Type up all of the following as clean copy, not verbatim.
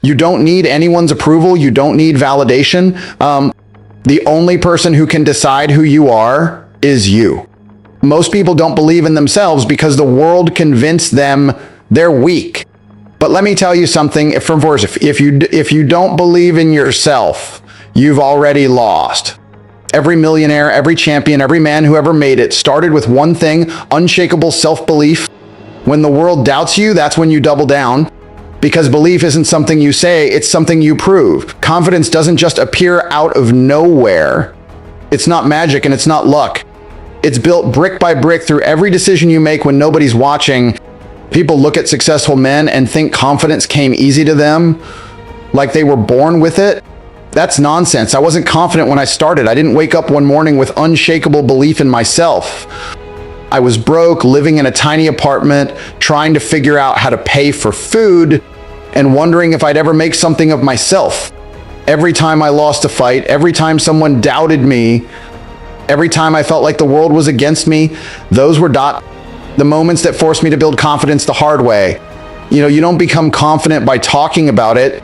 You don't need anyone's approval. You don't need validation. The only person who can decide who you are is you. Most people don't believe in themselves because the world convinced them they're weak. But let me tell you something, if you don't believe in yourself, you've already lost. Every millionaire, every champion, every man who ever made it started with one thing: unshakable self-belief. When the world doubts you, that's when you double down. Because belief isn't something you say, it's something you prove. Confidence doesn't just appear out of nowhere. It's not magic and it's not luck. It's built brick by brick through every decision you make when nobody's watching. People look at successful men and think confidence came easy to them, like they were born with it. That's nonsense. I wasn't confident when I started. I didn't wake up one morning with unshakable belief in myself. I was broke, living in a tiny apartment, trying to figure out how to pay for food, and wondering if I'd ever make something of myself. Every time I lost a fight, every time someone doubted me, every time I felt like the world was against me, those were the moments that forced me to build confidence the hard way. You don't become confident by talking about it.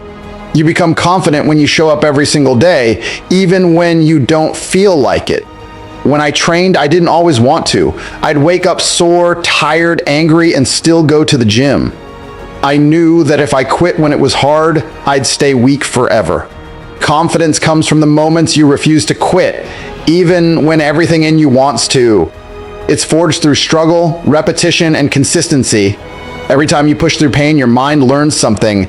You become confident when you show up every single day, even when you don't feel like it. When I trained, I didn't always want to. I'd wake up sore, tired, angry, and still go to the gym. I knew that if I quit when it was hard, I'd stay weak forever. Confidence comes from the moments you refuse to quit, even when everything in you wants to. It's forged through struggle, repetition, and consistency. Every time you push through pain, your mind learns something.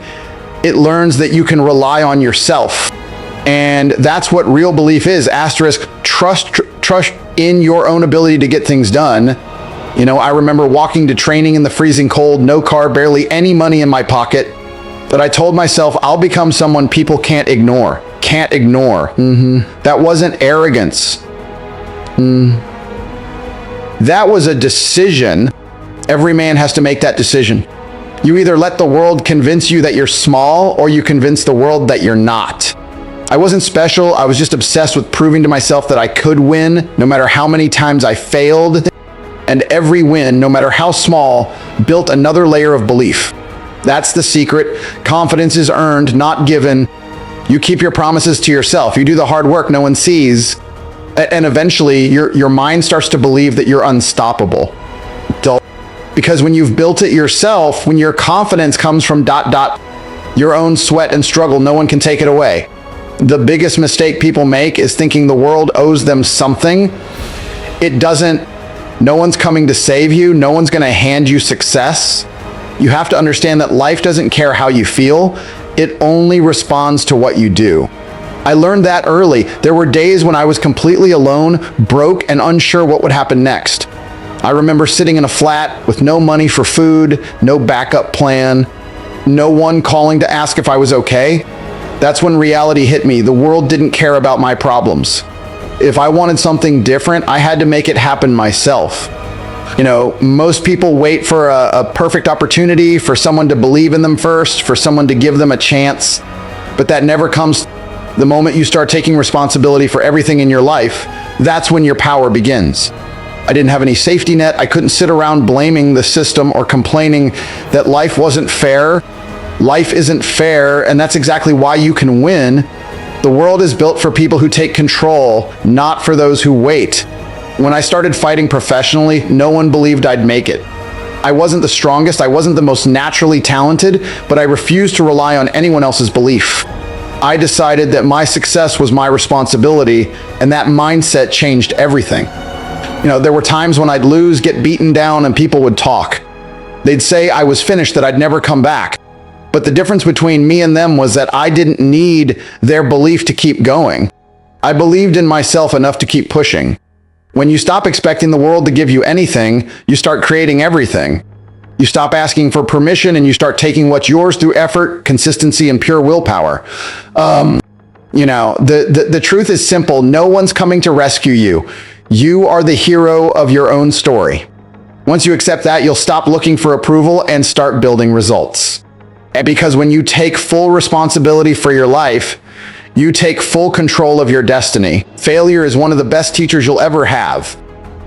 It learns that you can rely on yourself. And that's what real belief is. Asterisk, trust in your own ability to get things done. I remember walking to training in the freezing cold, no car, barely any money in my pocket. But I told myself, I'll become someone people can't ignore. Can't ignore. That wasn't arrogance. That was a decision. Every man has to make that decision. You either let the world convince you that you're small, or you convince the world that you're not. I wasn't special. I was just obsessed with proving to myself that I could win, no matter how many times I failed. And every win, no matter how small, built another layer of belief. That's the secret. Confidence is earned, not given. You keep your promises to yourself. You do the hard work no one sees. And eventually, your mind starts to believe that you're unstoppable. Because when you've built it yourself, when your confidence comes from your own sweat and struggle, no one can take it away. The biggest mistake people make is thinking the world owes them something. It doesn't. No one's coming to save you. No one's going to hand you success. You have to understand that life doesn't care how you feel. It only responds to what you do. I learned that early. There were days when I was completely alone, broke, and unsure what would happen next. I remember sitting in a flat with no money for food, no backup plan, no one calling to ask if I was okay. That's when reality hit me. The world didn't care about my problems. If I wanted something different, I had to make it happen myself. Most people wait for a perfect opportunity, for someone to believe in them first, for someone to give them a chance. But that never comes. The moment you start taking responsibility for everything in your life, that's when your power begins. I didn't have any safety net. I couldn't sit around blaming the system or complaining that life wasn't fair. Life isn't fair, and that's exactly why you can win. The world is built for people who take control, not for those who wait. When I started fighting professionally, no one believed I'd make it. I wasn't the strongest, I wasn't the most naturally talented, but I refused to rely on anyone else's belief. I decided that my success was my responsibility, and that mindset changed everything. There were times when I'd lose, get beaten down, and people would talk. They'd say I was finished, that I'd never come back. But the difference between me and them was that I didn't need their belief to keep going. I believed in myself enough to keep pushing. When you stop expecting the world to give you anything, you start creating everything. You stop asking for permission and you start taking what's yours through effort, consistency, and pure willpower. The truth is simple. No one's coming to rescue you. You are the hero of your own story. Once you accept that, you'll stop looking for approval and start building results. Because when you take full responsibility for your life, you take full control of your destiny. Failure is one of the best teachers you'll ever have.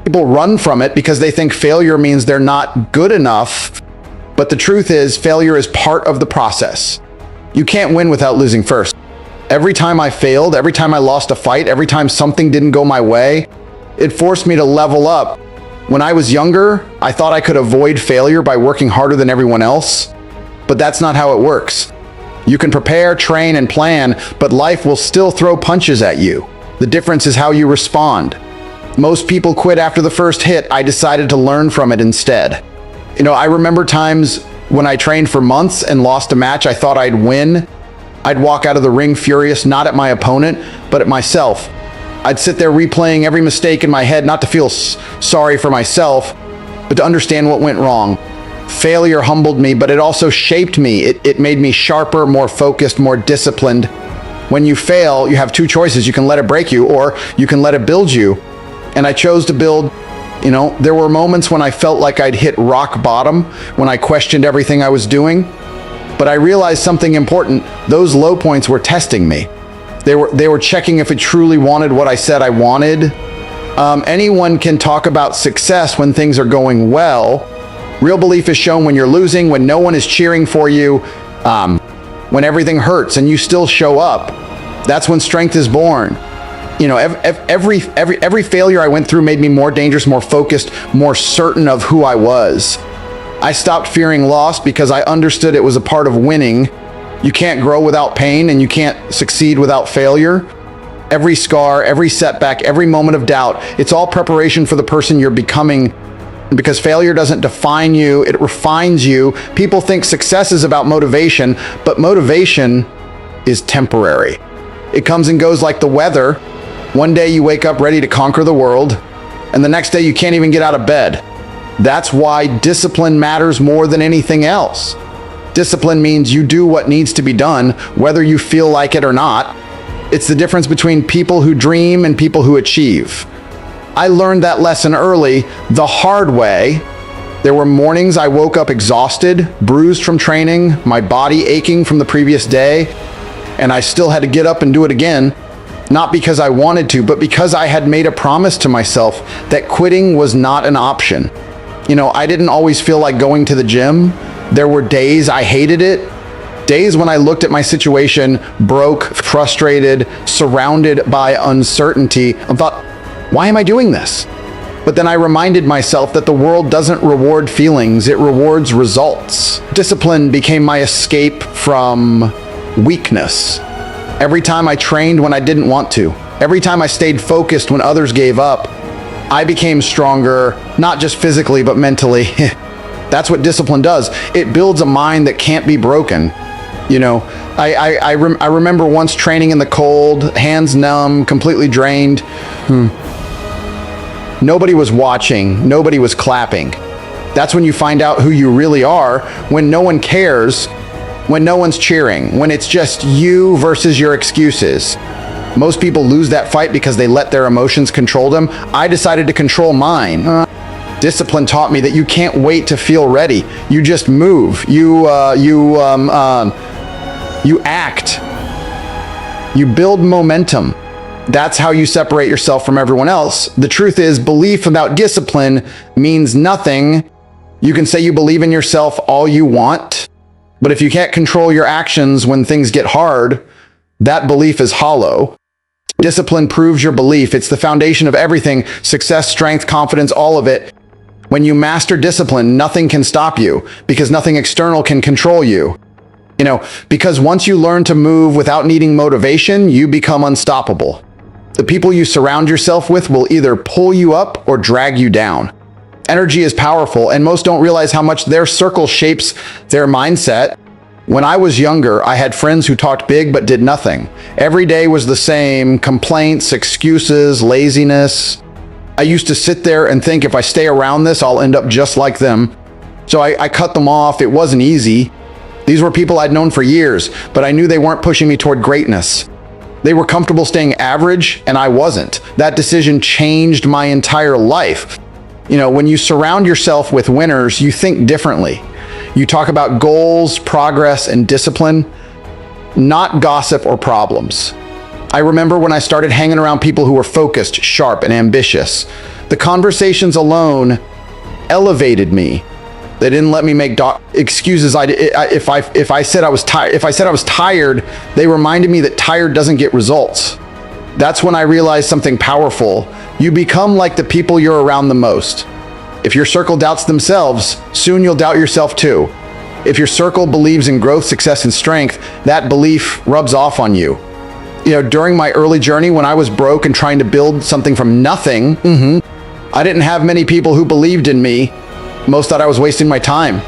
People run from it because they think failure means they're not good enough. But the truth is, failure is part of the process. You can't win without losing first. Every time I failed, every time I lost a fight, every time something didn't go my way, it forced me to level up. When I was younger, I thought I could avoid failure by working harder than everyone else, but that's not how it works. You can prepare, train, and plan, but life will still throw punches at you. The difference is how you respond. Most people quit after the first hit. I decided to learn from it instead. I remember times when I trained for months and lost a match I thought I'd win. I'd walk out of the ring furious, not at my opponent, but at myself. I'd sit there replaying every mistake in my head, not to feel sorry for myself, but to understand what went wrong. Failure humbled me, but it also shaped me. It made me sharper, more focused, more disciplined. When you fail, you have two choices. You can let it break you, or you can let it build you. And I chose to build. There were moments when I felt like I'd hit rock bottom, when I questioned everything I was doing. But I realized something important. Those low points were testing me. They were checking if I truly wanted what I said I wanted. Anyone can talk about success when things are going well. Real belief is shown when you're losing, when no one is cheering for you, when everything hurts and you still show up. That's when strength is born. Every failure I went through made me more dangerous, more focused, more certain of who I was. I stopped fearing loss because I understood it was a part of winning. You can't grow without pain, and you can't succeed without failure. Every scar, every setback, every moment of doubt, it's all preparation for the person you're becoming. Because failure doesn't define you, it refines you. People think success is about motivation, but motivation is temporary. It comes and goes like the weather. One day you wake up ready to conquer the world, and the next day you can't even get out of bed. That's why discipline matters more than anything else. Discipline means you do what needs to be done, whether you feel like it or not. It's the difference between people who dream and people who achieve. I learned that lesson early, the hard way. There were mornings I woke up exhausted, bruised from training, my body aching from the previous day, and I still had to get up and do it again. Not because I wanted to, but because I had made a promise to myself that quitting was not an option. I didn't always feel like going to the gym. There were days I hated it. Days when I looked at my situation, broke, frustrated, surrounded by uncertainty, and thought, why am I doing this? But then I reminded myself that the world doesn't reward feelings, it rewards results. Discipline became my escape from weakness. Every time I trained when I didn't want to, every time I stayed focused when others gave up, I became stronger, not just physically, but mentally. That's what discipline does. It builds a mind that can't be broken. I remember once training in the cold, hands numb, completely drained. Nobody was watching, nobody was clapping. That's when you find out who you really are, when no one cares, when no one's cheering, when it's just you versus your excuses. Most people lose that fight because they let their emotions control them. I decided to control mine. Discipline taught me that you can't wait to feel ready. You just move. You act. You build momentum. That's how you separate yourself from everyone else. The truth is, belief without discipline means nothing. You can say you believe in yourself all you want, but if you can't control your actions when things get hard, that belief is hollow. Discipline proves your belief. It's the foundation of everything: success, strength, confidence, all of it. When you master discipline, nothing can stop you, because nothing external can control you. Because once you learn to move without needing motivation, you become unstoppable. The people you surround yourself with will either pull you up or drag you down. Energy is powerful, and most don't realize how much their circle shapes their mindset. When I was younger, I had friends who talked big but did nothing. Every day was the same: complaints, excuses, laziness. I used to sit there and think, if I stay around this, I'll end up just like them. So I cut them off. It wasn't easy. These were people I'd known for years, but I knew they weren't pushing me toward greatness. They were comfortable staying average, and I wasn't. That decision changed my entire life. When you surround yourself with winners, you think differently. You talk about goals, progress, and discipline, not gossip or problems. I remember when I started hanging around people who were focused, sharp, and ambitious. The conversations alone elevated me. They didn't let me make excuses. If I said I was tired, they reminded me that tired doesn't get results. That's when I realized something powerful. You become like the people you're around the most. If your circle doubts themselves, soon you'll doubt yourself too. If your circle believes in growth, success, and strength, that belief rubs off on you. During my early journey when I was broke and trying to build something from nothing, I didn't have many people who believed in me. Most thought I was wasting my time.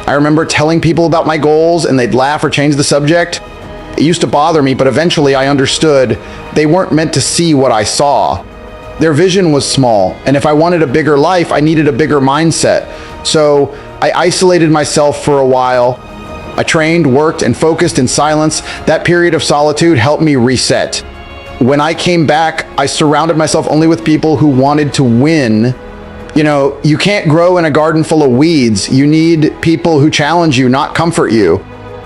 I remember telling people about my goals and they'd laugh or change the subject. It used to bother me, but eventually I understood they weren't meant to see what I saw. Their vision was small, and if I wanted a bigger life, I needed a bigger mindset. So I isolated myself for a while. I trained, worked, and focused in silence. That period of solitude helped me reset. When I came back, I surrounded myself only with people who wanted to win. You can't grow in a garden full of weeds. You need people who challenge you, not comfort you.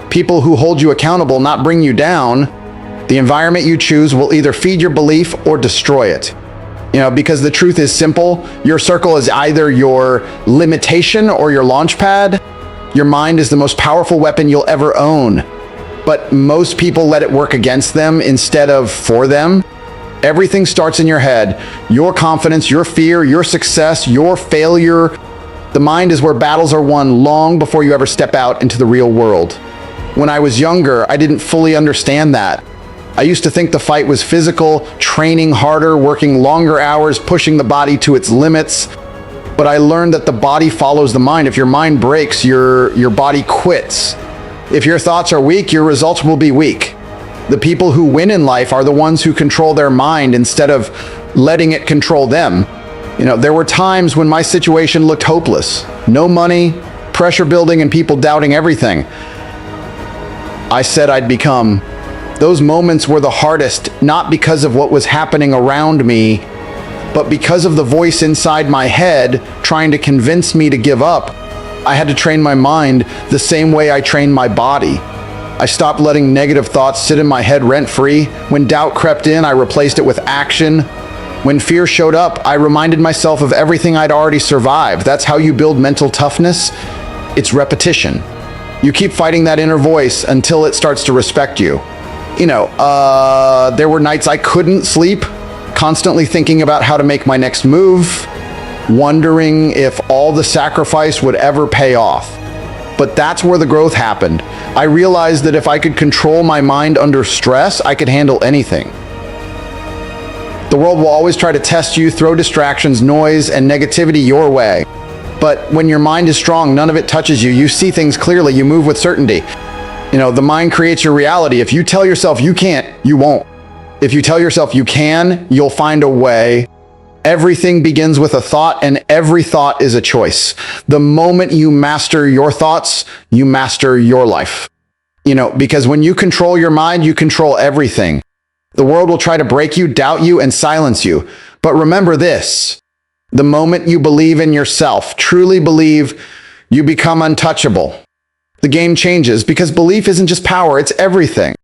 People who hold you accountable, not bring you down. The environment you choose will either feed your belief or destroy it. Because the truth is simple. Your circle is either your limitation or your launch pad. Your mind is the most powerful weapon you'll ever own. But most people let it work against them instead of for them. Everything starts in your head. Your confidence, your fear, your success, your failure. The mind is where battles are won long before you ever step out into the real world. When I was younger, I didn't fully understand that. I used to think the fight was physical, training harder, working longer hours, pushing the body to its limits. But I learned that the body follows the mind. If your mind breaks, your body quits. If your thoughts are weak, your results will be weak. The people who win in life are the ones who control their mind instead of letting it control them. There were times when my situation looked hopeless. No money, pressure building, and people doubting everything I said I'd become. Those moments were the hardest, not because of what was happening around me, but because of the voice inside my head trying to convince me to give up. I had to train my mind the same way I trained my body. I stopped letting negative thoughts sit in my head rent-free. When doubt crept in, I replaced it with action. When fear showed up, I reminded myself of everything I'd already survived. That's how you build mental toughness. It's repetition. You keep fighting that inner voice until it starts to respect you. There were nights I couldn't sleep, constantly thinking about how to make my next move, wondering if all the sacrifice would ever pay off. But that's where the growth happened. I realized that if I could control my mind under stress, I could handle anything. The world will always try to test you, throw distractions, noise, and negativity your way. But when your mind is strong, none of it touches you. You see things clearly. You move with certainty. The mind creates your reality. If you tell yourself you can't, you won't. If you tell yourself you can, you'll find a way. Everything begins with a thought, and every thought is a choice. The moment you master your thoughts, you master your life. Because when you control your mind, you control everything. The world will try to break you, doubt you, and silence you. But remember this: the moment you believe in yourself, truly believe, you become untouchable. The game changes because belief isn't just power, it's everything.